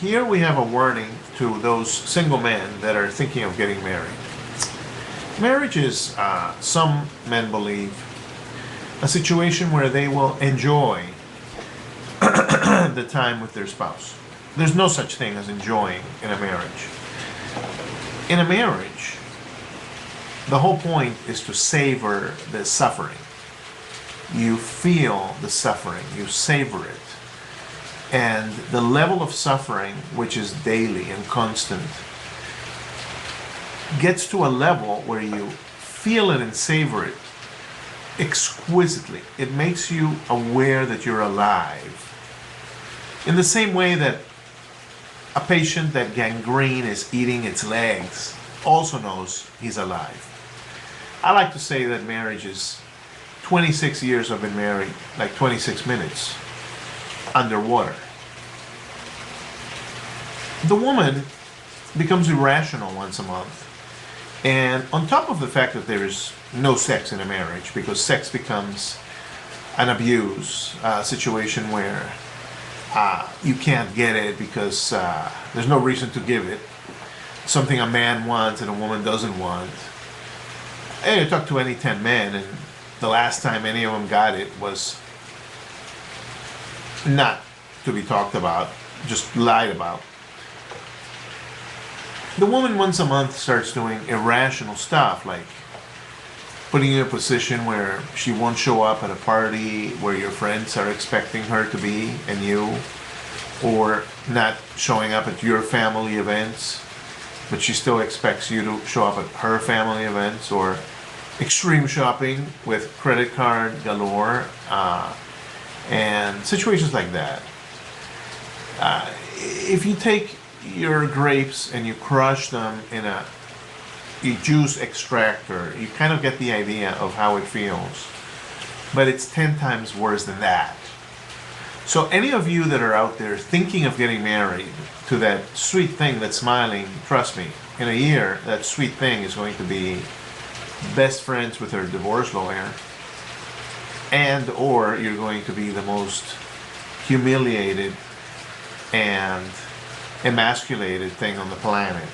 here we have a warning to those single men that are thinking of getting married. Marriage is, some men believe, a situation where they will enjoy the time with their spouse. There's no such thing as enjoying in a marriage. In a marriage, the whole point is to savor the suffering. You feel the suffering, you savor it. And the level of suffering, which is daily and constant, gets to a level where you feel it and savor it exquisitely. It makes you aware that you're alive. In the same way that a patient that gangrene is eating its legs also knows he's alive. I like to say that marriage is 26 years I've been married, like 26 minutes underwater. The woman becomes irrational once a month. And on top of the fact that there is no sex in a marriage, because sex becomes an abuse situation where you can't get it because there's no reason to give it. Something a man wants and a woman doesn't want. And you talk to any 10 men, and the last time any of them got it was not to be talked about, just lied about. The woman once a month starts doing irrational stuff, like putting you in a position where she won't show up at a party where your friends are expecting her to be and you, or not showing up at your family events, but she still expects you to show up at her family events, or extreme shopping with credit card galore, and situations like that. If you take your grapes and you crush them in a juice extractor, you kind of get the idea of how it feels. But it's 10 times worse than that. So any of you that are out there thinking of getting married to that sweet thing that's smiling, trust me, in a year, that sweet thing is going to be best friends with her divorce lawyer, and or you're going to be the most humiliated and emasculated thing on the planet.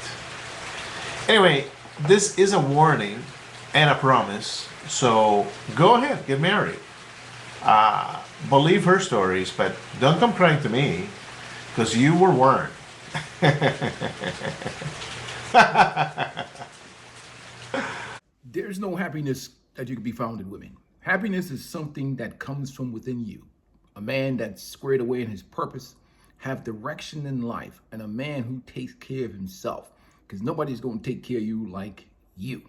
Anyway, this is a warning and a promise, so go ahead, get married. Believe her stories, but don't come crying to me, because you were warned. There's no happiness that you can be found in women. Happiness is something that comes from within you. A man that's squared away in his purpose, have direction in life, and a man who takes care of himself, because nobody's going to take care of you like you.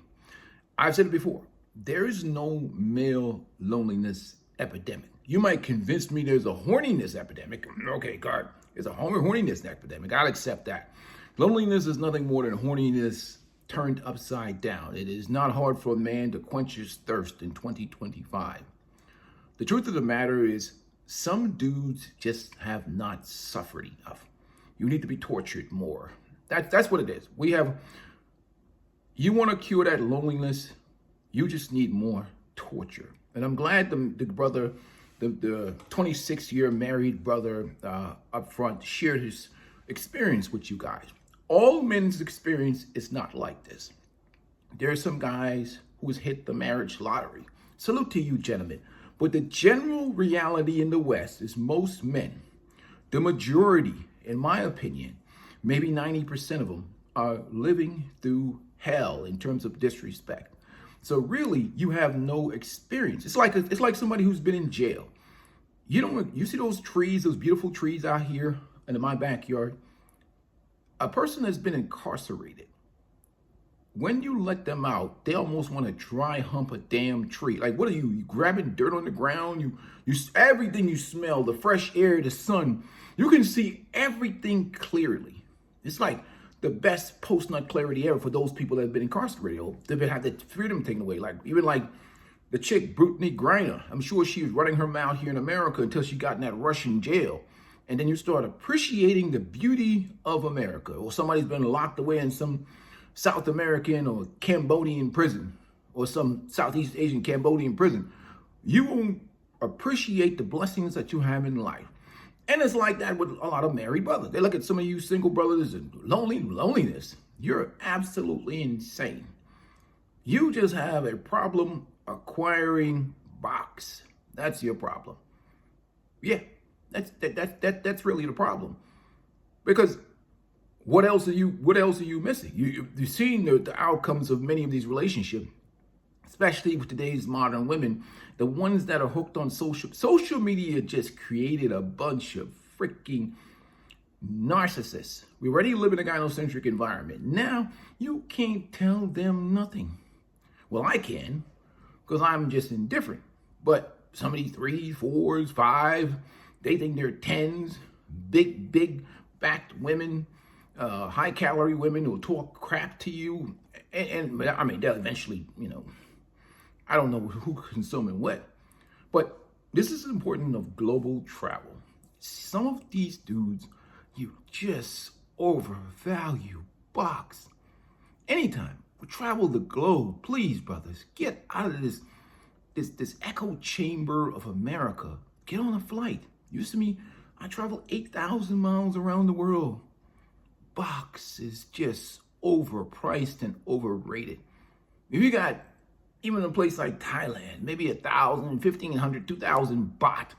I've said it before, there is no male loneliness epidemic. You might convince me there's a horniness epidemic. Okay, God, there's a horniness epidemic. I'll accept that. Loneliness is nothing more than horniness turned upside down. It is not hard for a man to quench his thirst in 2025. The truth of the matter is, some dudes just have not suffered enough. You need to be tortured more. That's what it is. You want to cure that loneliness, you just need more torture. And I'm glad the brother, the 26-year married brother up front shared his experience with you guys. All men's experience is not like this. There are some guys who's hit the marriage lottery. Salute to you, gentlemen. But the general reality in the West is most men, the majority, in my opinion, maybe 90% of them, are living through hell in terms of disrespect. So really, you have no experience. It's like somebody who's been in jail. You see those trees, those beautiful trees out here in my backyard? A person that's been incarcerated, when you let them out, they almost want to dry hump a damn tree. Like, what are you grabbing dirt on the ground? You everything you smell, the fresh air, the sun, you can see everything clearly. It's like the best post-nut clarity ever for those people that have been incarcerated. Or they've had the freedom taken away. Like, even like the chick, Brittany Griner. I'm sure she was running her mouth here in America until she got in that Russian jail. And then you start appreciating the beauty of America. Or somebody's been locked away in some South American or Cambodian prison, or some Southeast Asian Cambodian prison. You won't appreciate the blessings that you have in life. And it's like that with a lot of married brothers. They look at some of you single brothers and loneliness. You're absolutely insane. You just have a problem acquiring box. That's your problem. Yeah, that's really the problem. Because what else are you missing? You've seen the outcomes of many of these relationships, especially with today's modern women, the ones that are hooked on social media just created a bunch of freaking narcissists. We already live in a gynocentric environment. Now you can't tell them nothing. Well, I can, because I'm just indifferent. But some of these threes, fours, five, they think they're tens, big backed women, high calorie women who will talk crap to you. And I mean, they'll eventually, I don't know who consuming what, but this is important of global travel. Some of these dudes, you just overvalue box. Anytime we travel the globe, please, brothers, get out of this echo chamber of America. Get on a flight. Used to me, I traveled 8,000 miles around the world. Box is just overpriced and overrated. If you got even a place like Thailand, maybe 1,000, 1,500, 2,000 baht,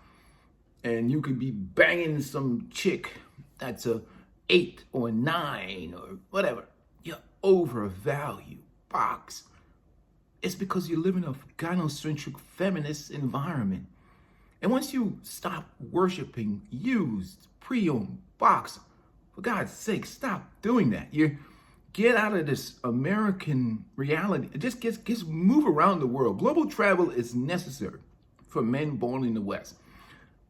and you could be banging some chick that's a 8 or a 9 or whatever. You overvalue box. It's because you live in a gynocentric feminist environment. And once you stop worshiping used, pre-owned box, for God's sake, stop doing that. You get out of this American reality. Just move around the world. Global travel is necessary for men born in the West.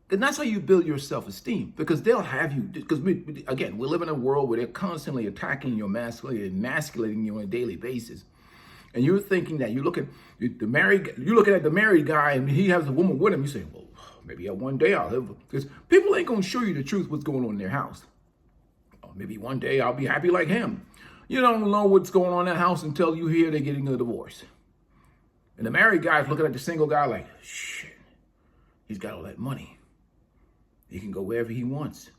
And that's how you build your self-esteem, because they'll have you, because we live in a world where they're constantly attacking your masculinity and emasculating you on a daily basis. And you're thinking that you're looking at the married guy and he has a woman with him. You say, well, maybe one day I'll live, because people ain't going to show you the truth, what's going on in their house. Or maybe one day I'll be happy like him. You don't know what's going on in that house until you hear they're getting a divorce. And the married guy's looking at the single guy like, shit, he's got all that money. He can go wherever he wants.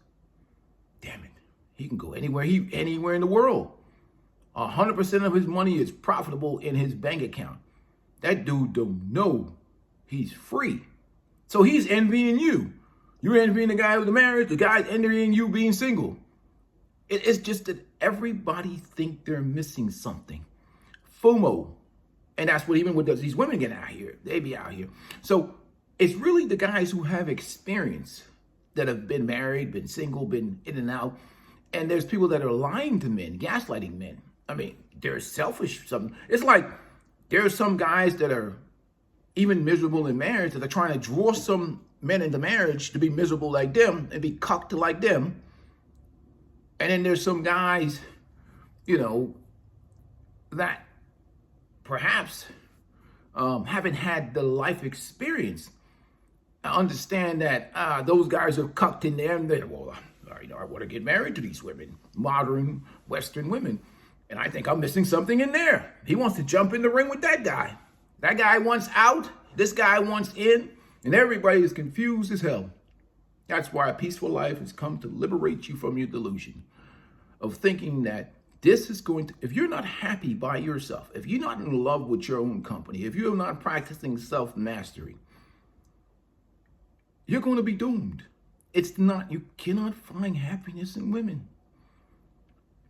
Damn it. He can go anywhere in the world. 100% of his money is profitable in his bank account. That dude don't know he's free. So he's envying you. You're envying the guy with the marriage. The guy's envying you being single. It's just that everybody think they're missing something. FOMO. And that's what even with these women get out here. They be out here. So it's really the guys who have experience that have been married, been single, been in and out. And there's people that are lying to men, gaslighting men. I mean, they're selfish. It's like there's some guys that are even miserable in marriage that are trying to draw some men into marriage to be miserable like them and be cucked like them. And then there's some guys, that perhaps haven't had the life experience. I understand that those guys are cucked in there and I want to get married to these women, modern Western women. And I think I'm missing something in there. He wants to jump in the ring with that guy. That guy wants out. This guy wants in. And everybody is confused as hell. That's why a peaceful life has come to liberate you from your delusion of thinking that this is going to, if you're not happy by yourself, if you're not in love with your own company, if you're not practicing self-mastery, you're going to be doomed. You cannot find happiness in women.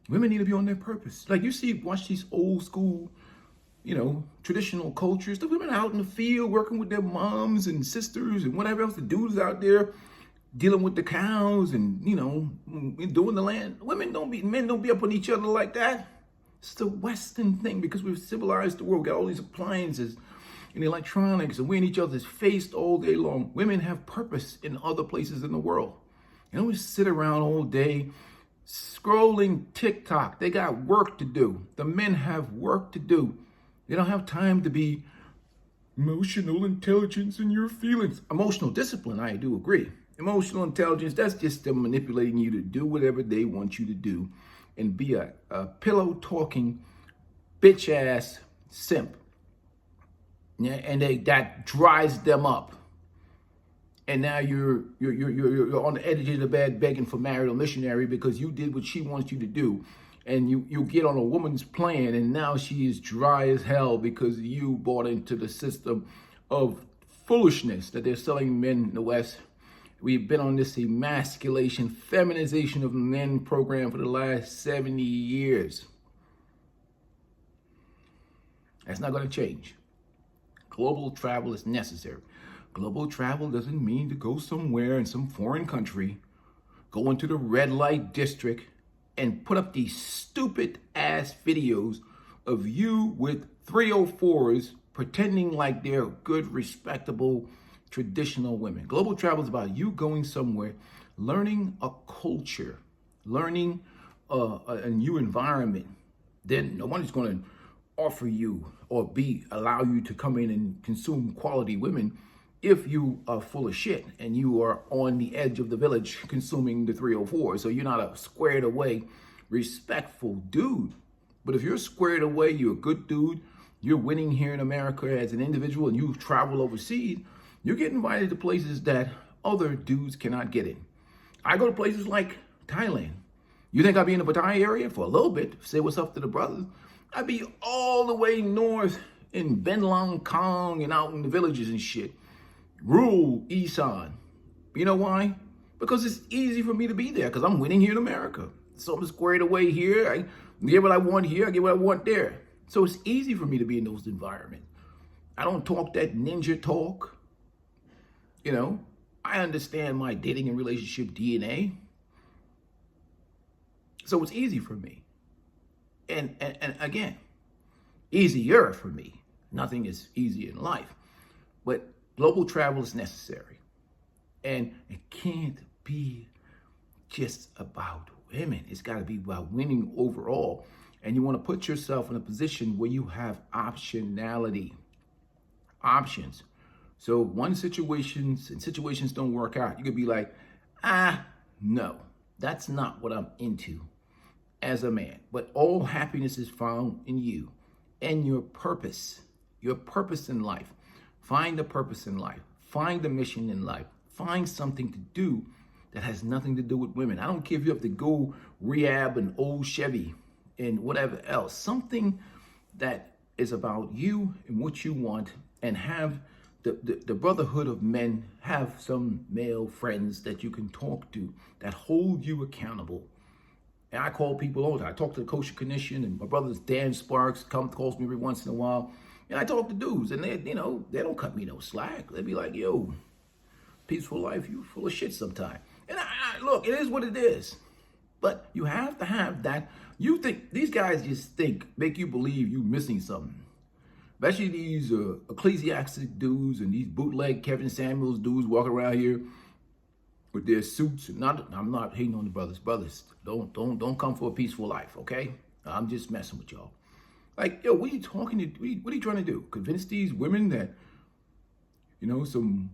Women need to be on their purpose. Like watch these old school, traditional cultures. The women out in the field working with their moms and sisters and whatever else. The dudes out there dealing with the cows and, doing the land. Men don't be up on each other like that. It's the Western thing because we've civilized the world, got all these appliances and electronics, and we're in each other's face all day long. Women have purpose in other places in the world. You don't just sit around all day scrolling TikTok. They got work to do. The men have work to do. They don't have time to be emotional intelligence in your feelings. Emotional discipline, I do agree. Emotional intelligence, that's just them manipulating you to do whatever they want you to do and be a pillow talking bitch ass simp. Yeah, and that dries them up. and now you're on the edge of the bed begging for marital missionary because you did what she wants you to do, and you get on a woman's plan, and now she is dry as hell because you bought into the system of foolishness that they're selling men in the West. We've been on this emasculation, feminization of men program for the last 70 years. That's not going to change. Global travel is necessary. Global travel doesn't mean to go somewhere in some foreign country, go into the red light district, and put up these stupid ass videos of you with 304s pretending like they're good, respectable, traditional women. Global travel is about you going somewhere, learning a culture, learning a new environment. Then no one's going to offer you or allow you to come in and consume quality women if you are full of shit and you are on the edge of the village consuming the 304. So you're not a squared away, respectful dude. But if you're squared away, you're a good dude, you're winning here in America as an individual, and you travel overseas, you get invited to places that other dudes cannot get in. I go to places like Thailand. You think I'd be in the Pattaya area for a little bit, say what's up to the brothers? I'd be all the way north in Ben Lang Kong and out in the villages and shit. Rural Isan. You know why? Because it's easy for me to be there because I'm winning here in America. So I'm squared away here. I get what I want here. I get what I want there. So it's easy for me to be in those environments. I don't talk that ninja talk. You know, I understand my dating and relationship DNA. So it's easy for me. And again, easier for me. Nothing is easy in life. But global travel is necessary. And it can't be just about women. It's got to be about winning overall. And you want to put yourself in a position where you have optionality. Options. So situations don't work out, you could be like, no, that's not what I'm into as a man. But all happiness is found in you and your purpose in life. Find the purpose in life. Find the mission in life. Find something to do that has nothing to do with women. I don't care if you have to go rehab an old Chevy and whatever else. Something that is about you and what you want, and have the brotherhood of men, have some male friends that you can talk to that hold you accountable. And I call people all the time. I talk to the kosher clinician, and my brother's Dan Sparks calls me every once in a while. And I talk to dudes, and they don't cut me no slack. They be like, yo, peaceful life, you full of shit sometimes. And look, it is what it is. But you have to have that. You think, these guys just make you believe you missing something. Especially these ecclesiastic dudes and these bootleg Kevin Samuels dudes walking around here with their suits. And I'm not hating on the brothers. Brothers, don't come for a peaceful life, okay? I'm just messing with y'all. Like, yo, what are you talking to? What are you trying to do? Convince these women that, some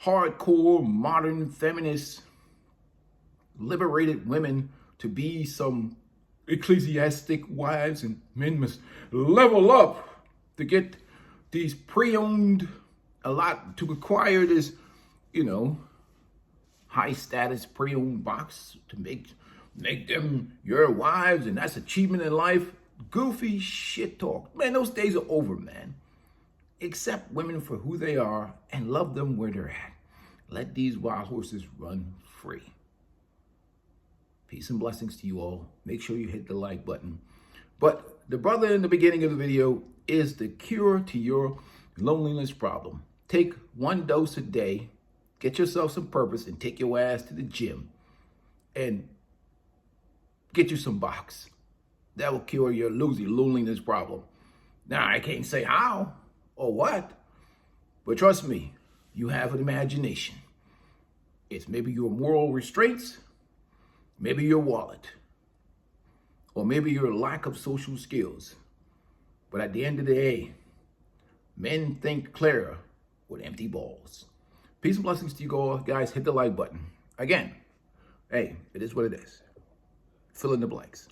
hardcore, modern, feminist, liberated women to be some ecclesiastic wives, and men must level up to get these pre-owned, to acquire this, high status pre-owned box to make them your wives, and that's achievement in life. Goofy shit talk. Man, those days are over, man. Accept women for who they are and love them where they're at. Let these wild horses run free. Peace and blessings to you all. Make sure you hit the like button. But the brother in the beginning of the video is the cure to your loneliness problem. Take 1 dose a day, get yourself some purpose, and take your ass to the gym and get you some box. That will cure your loneliness problem. Now, I can't say how or what, but trust me, you have an imagination. It's maybe your moral restraints, maybe your wallet, or maybe your lack of social skills. But at the end of the day, men think clearer with empty balls. Peace and blessings to you all. Guys, hit the like button. Again, hey, it is what it is. Fill in the blanks.